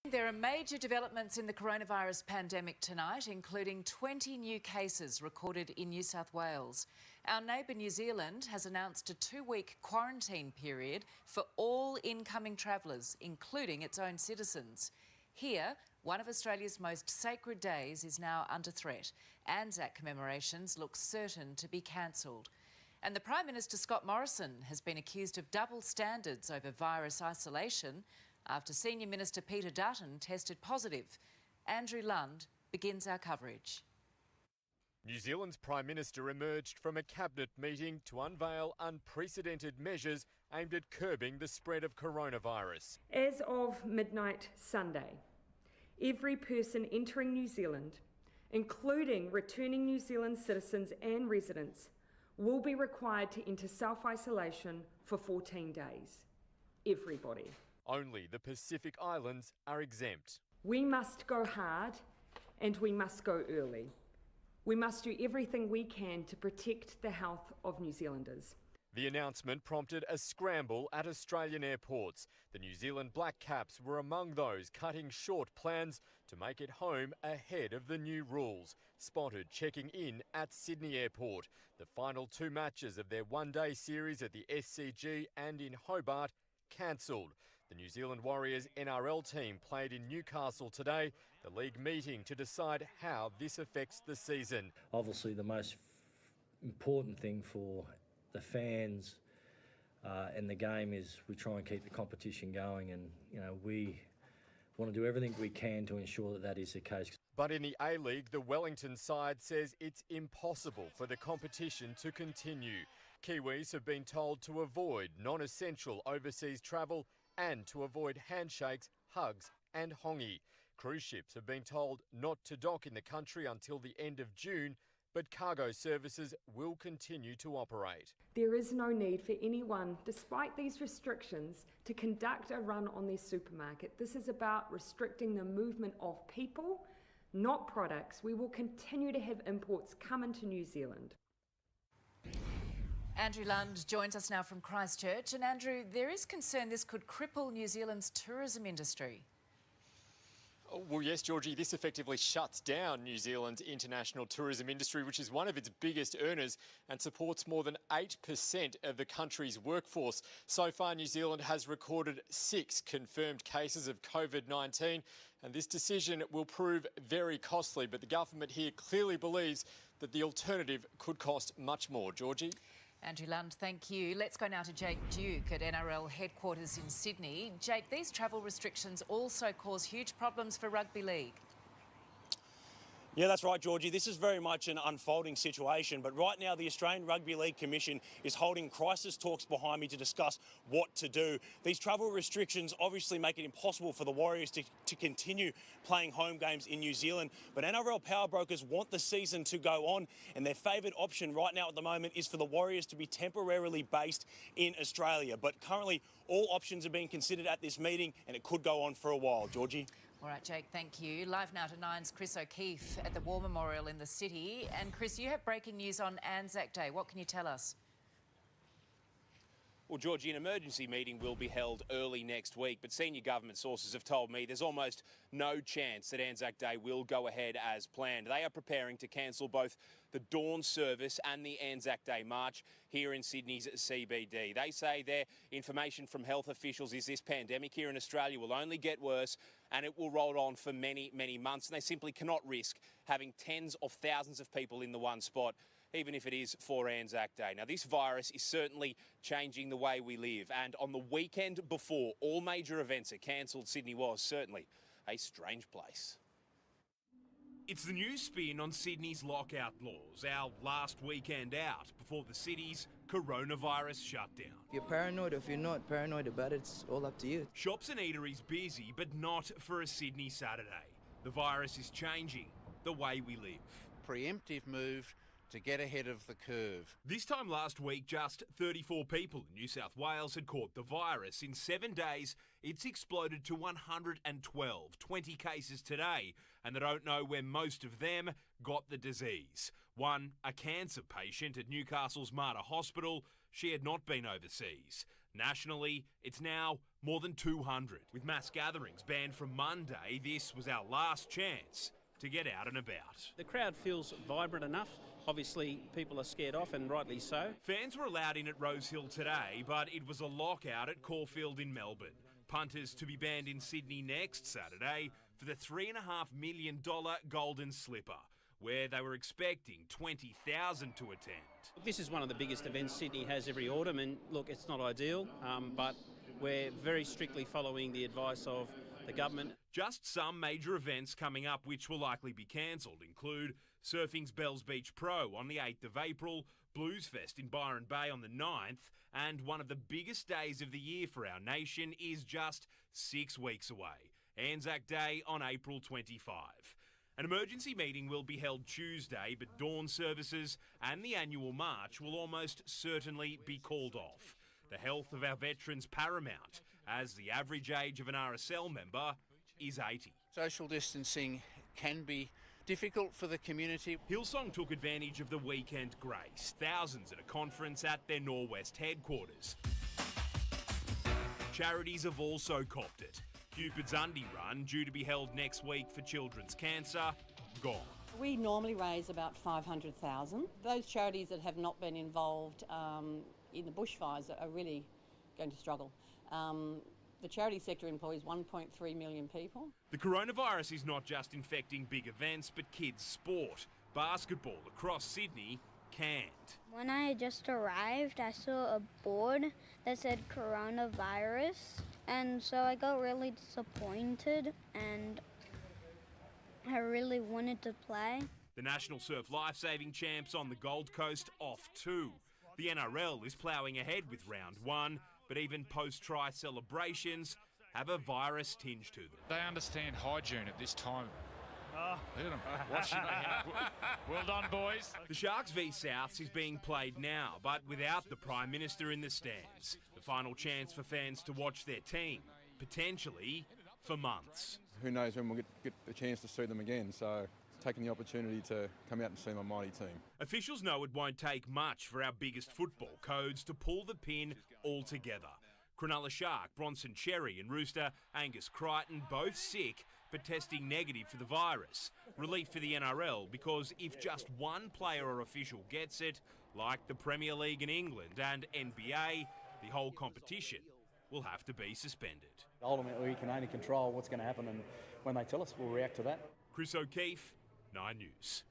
There are major developments in the coronavirus pandemic tonight, including 20 new cases recorded in New South Wales. Our neighbour New Zealand has announced a 2-week quarantine period for all incoming travellers, including its own citizens. Here, one of Australia's most sacred days is now under threat. Anzac commemorations look certain to be cancelled. And the Prime Minister, Scott Morrison, has been accused of double standards over virus isolation after Senior Minister Peter Dutton tested positive. Andrew Lund begins our coverage. New Zealand's Prime Minister emerged from a cabinet meeting to unveil unprecedented measures aimed at curbing the spread of coronavirus. As of midnight Sunday, every person entering New Zealand, including returning New Zealand citizens and residents, will be required to enter self-isolation for 14 days. Everybody. Only the Pacific Islands are exempt. We must go hard and we must go early. We must do everything we can to protect the health of New Zealanders. The announcement prompted a scramble at Australian airports. The New Zealand Black Caps were among those cutting short plans to make it home ahead of the new rules. Spotted checking in at Sydney Airport. The final 2 matches of their one-day series at the SCG and in Hobart cancelled. The New Zealand Warriors NRL team played in Newcastle today, the league meeting to decide how this affects the season. Obviously the most important thing for the fans and the game is we try and keep the competition going, and we want to do everything we can to ensure that that is the case. But in the A-League, the Wellington side says it's impossible for the competition to continue. Kiwis have been told to avoid non-essential overseas travel and to avoid handshakes, hugs and hongi. Cruise ships have been told not to dock in the country until the end of June, but cargo services will continue to operate. There is no need for anyone, despite these restrictions, to conduct a run on their supermarket. This is about restricting the movement of people, not products. We will continue to have imports come into New Zealand. Andrew Lund joins us now from Christchurch. And Andrew, there is concern this could cripple New Zealand's tourism industry. Well, yes, Georgie, this effectively shuts down New Zealand's international tourism industry, which is one of its biggest earners and supports more than 8% of the country's workforce. So far, New Zealand has recorded 6 confirmed cases of COVID-19, and this decision will prove very costly. But the government here clearly believes that the alternative could cost much more. Georgie? Andrew Lund, thank you. Let's go now to Jake Duke at NRL headquarters in Sydney. Jake, these travel restrictions also cause huge problems for rugby league. Yeah, that's right, Georgie. This is very much an unfolding situation, but right now the Australian Rugby League Commission is holding crisis talks behind me to discuss what to do. These travel restrictions obviously make it impossible for the Warriors to continue playing home games in New Zealand, but NRL power brokers want the season to go on, and their favoured option right now at the moment is for the Warriors to be temporarily based in Australia. But currently all options are being considered at this meeting, and it could go on for a while. Georgie? All right, Jake, thank you. Live now to Nine's Chris O'Keefe at the War Memorial in the city. And Chris, you have breaking news on Anzac Day. What can you tell us? Well, Georgie, an emergency meeting will be held early next week, but senior government sources have told me there's almost no chance that Anzac Day will go ahead as planned. They are preparing to cancel both the dawn service and the Anzac Day march here in Sydney's CBD. They say their information from health officials is this pandemic here in Australia will only get worse and it will roll on for many, many months, and they simply cannot risk having tens of thousands of people in the one spot, even if it is for Anzac Day. Now, this virus is certainly changing the way we live, and on the weekend before all major events are cancelled, Sydney was certainly a strange place. It's the new spin on Sydney's lockout laws, our last weekend out before the city's coronavirus shutdown. If you're paranoid or if you're not paranoid about it, it's all up to you. Shops and eateries busy, but not for a Sydney Saturday. The virus is changing the way we live. Preemptive move to get ahead of the curve. This time last week, just 34 people in New South Wales had caught the virus. In 7 days, it's exploded to 112, 20 cases today, and they don't know where most of them got the disease. One, a cancer patient at Newcastle's Mater Hospital. She had not been overseas. Nationally, it's now more than 200. With mass gatherings banned from Monday, this was our last chance to get out and about. The crowd feels vibrant enough. Obviously, people are scared off, and rightly so. Fans were allowed in at Rosehill today, but it was a lockout at Caulfield in Melbourne. Punters to be banned in Sydney next Saturday for the $3.5 million Golden Slipper, where they were expecting 20,000 to attend. This is one of the biggest events Sydney has every autumn, and look, it's not ideal, but we're very strictly following the advice of the government. Just some major events coming up which will likely be cancelled include surfing's Bells Beach Pro on the 8th of April, Blues Fest in Byron Bay on the 9th, and one of the biggest days of the year for our nation is just 6 weeks away, Anzac Day on April 25. An emergency meeting will be held Tuesday, but dawn services and the annual march will almost certainly be called off. The health of our veterans paramount, as the average age of an RSL member is 80. Social distancing can be difficult for the community. Hillsong took advantage of the weekend grace. Thousands at a conference at their Norwest headquarters. Charities have also copped it. Cupid's Undie Run, due to be held next week for children's cancer, gone. We normally raise about $500,000. Those charities that have not been involved in the bushfires are really going to struggle. The charity sector employs 1.3 million people. The coronavirus is not just infecting big events, but kids' sport. Basketball across Sydney canned. When I just arrived, I saw a board that said coronavirus, and so I got really disappointed, and I really wanted to play. The National Surf Lifesaving Champs on the Gold Coast off too. The NRL is ploughing ahead with round 1, but even post-try celebrations have a virus tinge to them. They understand hygiene at this time. Look at them, washing their hands. Well done, boys. The Sharks v Souths is being played now, but without the Prime Minister in the stands. The final chance for fans to watch their team, potentially for months. Who knows when we'll get the chance to see them again, so taking the opportunity to come out and see my mighty team. Officials know it won't take much for our biggest football codes to pull the pin altogether. Cronulla Shark, Bronson Cherry and Rooster Angus Crichton both sick but testing negative for the virus. Relief for the NRL because if just one player or official gets it, like the Premier League in England and NBA, the whole competition will have to be suspended. Ultimately, we can only control what's going to happen, and when they tell us, we'll react to that. Chris O'Keefe, 9 News.